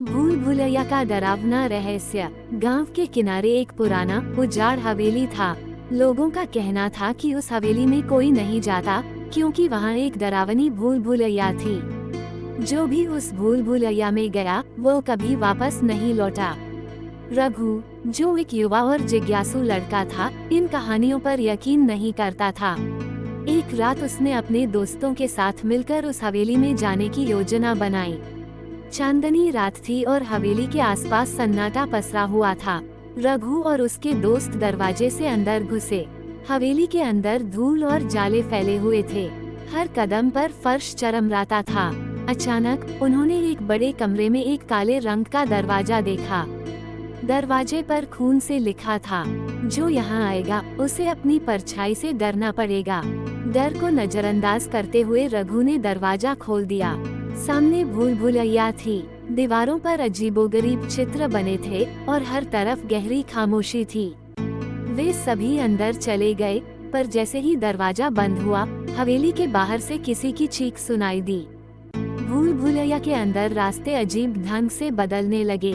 भूल भुलैया का डरावना रहस्य। गांव के किनारे एक पुराना उजाड़ हवेली था। लोगों का कहना था कि उस हवेली में कोई नहीं जाता क्योंकि वहां एक डरावनी भूल भुलैया थी। जो भी उस भूल भुलैया में गया वो कभी वापस नहीं लौटा। रघु, जो एक युवा और जिज्ञासु लड़का था, इन कहानियों पर यकीन नहीं करता था। एक रात उसने अपने दोस्तों के साथ मिलकर उस हवेली में जाने की योजना बनाई। चांदनी रात थी और हवेली के आसपास सन्नाटा पसरा हुआ था। रघु और उसके दोस्त दरवाजे से अंदर घुसे। हवेली के अंदर धूल और जाले फैले हुए थे। हर कदम पर फर्श चरमराता था। अचानक उन्होंने एक बड़े कमरे में एक काले रंग का दरवाजा देखा। दरवाजे पर खून से लिखा था, जो यहाँ आएगा उसे अपनी परछाई से डरना पड़ेगा। डर को नजरअंदाज करते हुए रघु ने दरवाजा खोल दिया। सामने भूल भुलैया थी। दीवारों पर अजीबोगरीब चित्र बने थे और हर तरफ गहरी खामोशी थी। वे सभी अंदर चले गए, पर जैसे ही दरवाजा बंद हुआ, हवेली के बाहर से किसी की चीख सुनाई दी। भूल भुलैया के अंदर रास्ते अजीब ढंग से बदलने लगे।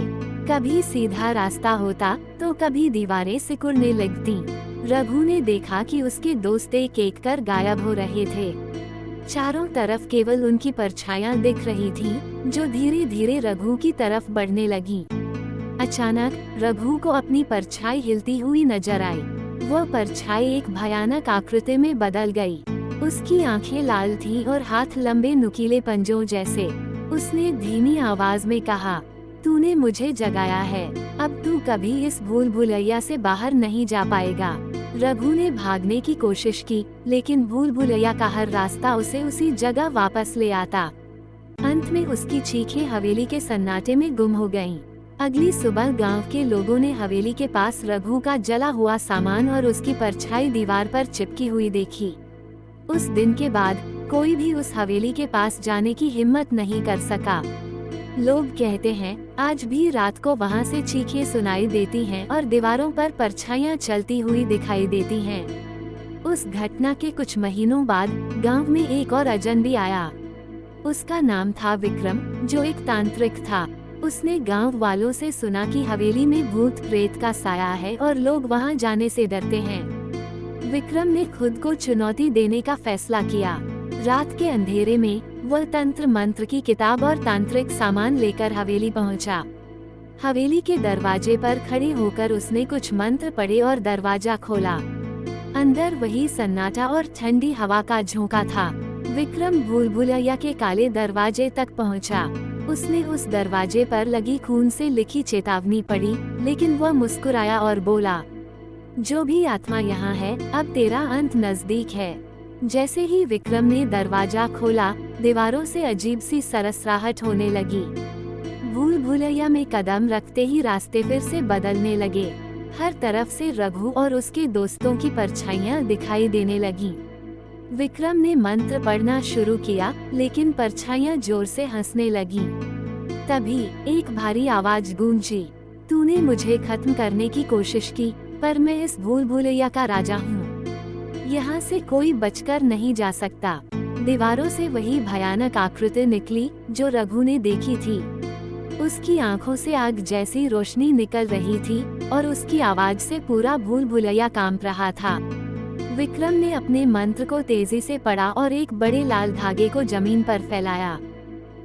कभी सीधा रास्ता होता तो कभी दीवारें सिकुड़ने लगती। रघु ने देखा कि उसके दोस्त एक एक कर गायब हो रहे थे। चारों तरफ केवल उनकी परछाइयां दिख रही थीं, जो धीरे धीरे रघु की तरफ बढ़ने लगी। अचानक रघु को अपनी परछाई हिलती हुई नजर आई। वह परछाई एक भयानक आकृति में बदल गई। उसकी आंखें लाल थीं और हाथ लंबे नुकीले पंजों जैसे। उसने धीमी आवाज में कहा, तूने मुझे जगाया है, अब तू कभी इस भूल भुलैया से बाहर नहीं जा पाएगा। रघु ने भागने की कोशिश की, लेकिन भूल भुलैया का हर रास्ता उसे उसी जगह वापस ले आता। अंत में उसकी चीखें हवेली के सन्नाटे में गुम हो गईं। अगली सुबह गांव के लोगों ने हवेली के पास रघु का जला हुआ सामान और उसकी परछाई दीवार पर चिपकी हुई देखी। उस दिन के बाद कोई भी उस हवेली के पास जाने की हिम्मत नहीं कर सका। लोग कहते हैं, आज भी रात को वहां से चीखें सुनाई देती हैं और दीवारों पर परछाइयां चलती हुई दिखाई देती हैं। उस घटना के कुछ महीनों बाद गांव में एक और अजनबी आया। उसका नाम था विक्रम, जो एक तांत्रिक था। उसने गांव वालों से सुना कि हवेली में भूत प्रेत का साया है और लोग वहां जाने से डरते हैं। विक्रम ने खुद को चुनौती देने का फैसला किया। रात के अंधेरे में वह तंत्र मंत्र की किताब और तांत्रिक सामान लेकर हवेली पहुंचा। हवेली के दरवाजे पर खड़े होकर उसने कुछ मंत्र पढ़े और दरवाजा खोला। अंदर वही सन्नाटा और ठंडी हवा का झोंका था। विक्रम भूल भुलैया के काले दरवाजे तक पहुंचा। उसने उस दरवाजे पर लगी खून से लिखी चेतावनी पढ़ी, लेकिन वह मुस्कुराया और बोला, जो भी आत्मा यहाँ है, अब तेरा अंत नजदीक है। जैसे ही विक्रम ने दरवाजा खोला, दीवारों से अजीब सी सरसराहट होने लगी। भूल भुलैया में कदम रखते ही रास्ते फिर से बदलने लगे। हर तरफ से रघु और उसके दोस्तों की परछाइयां दिखाई देने लगी। विक्रम ने मंत्र पढ़ना शुरू किया, लेकिन परछाइयां जोर से हंसने लगी। तभी एक भारी आवाज गूंजी, तूने मुझे खत्म करने की कोशिश की, पर मैं इस भूल भुलैया का राजा हूँ। यहाँ से कोई बचकर नहीं जा सकता। दीवारों से वही भयानक आकृति निकली जो रघु ने देखी थी। उसकी आंखों से आग जैसी रोशनी निकल रही थी और उसकी आवाज से पूरा भूल भुलैया कांप रहा था। विक्रम ने अपने मंत्र को तेजी से पढ़ा और एक बड़े लाल धागे को जमीन पर फैलाया।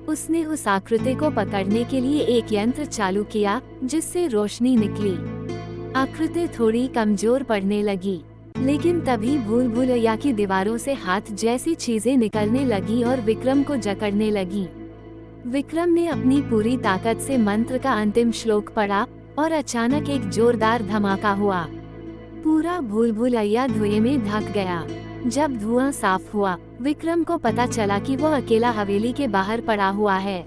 उसने उस आकृति को पकड़ने के लिए एक यंत्र चालू किया, जिससे रोशनी निकली। आकृति थोड़ी कमजोर पड़ने लगी, लेकिन तभी भूल भुलैया की दीवारों से हाथ जैसी चीजें निकलने लगी और विक्रम को जकड़ने लगी। विक्रम ने अपनी पूरी ताकत से मंत्र का अंतिम श्लोक पढ़ा और अचानक एक जोरदार धमाका हुआ। पूरा भूल भुलैया धुएं में ढक गया। जब धुआं साफ हुआ, विक्रम को पता चला कि वो अकेला हवेली के बाहर पड़ा हुआ है।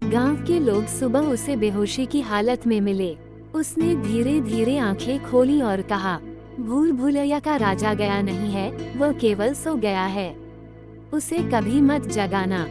गांव के लोग सुबह उसे बेहोशी की हालत में मिले। उसने धीरे धीरे आंखें खोली और कहा, भूल भुलैया का राजा गया नहीं है, वो केवल सो गया है। उसे कभी मत जगाना।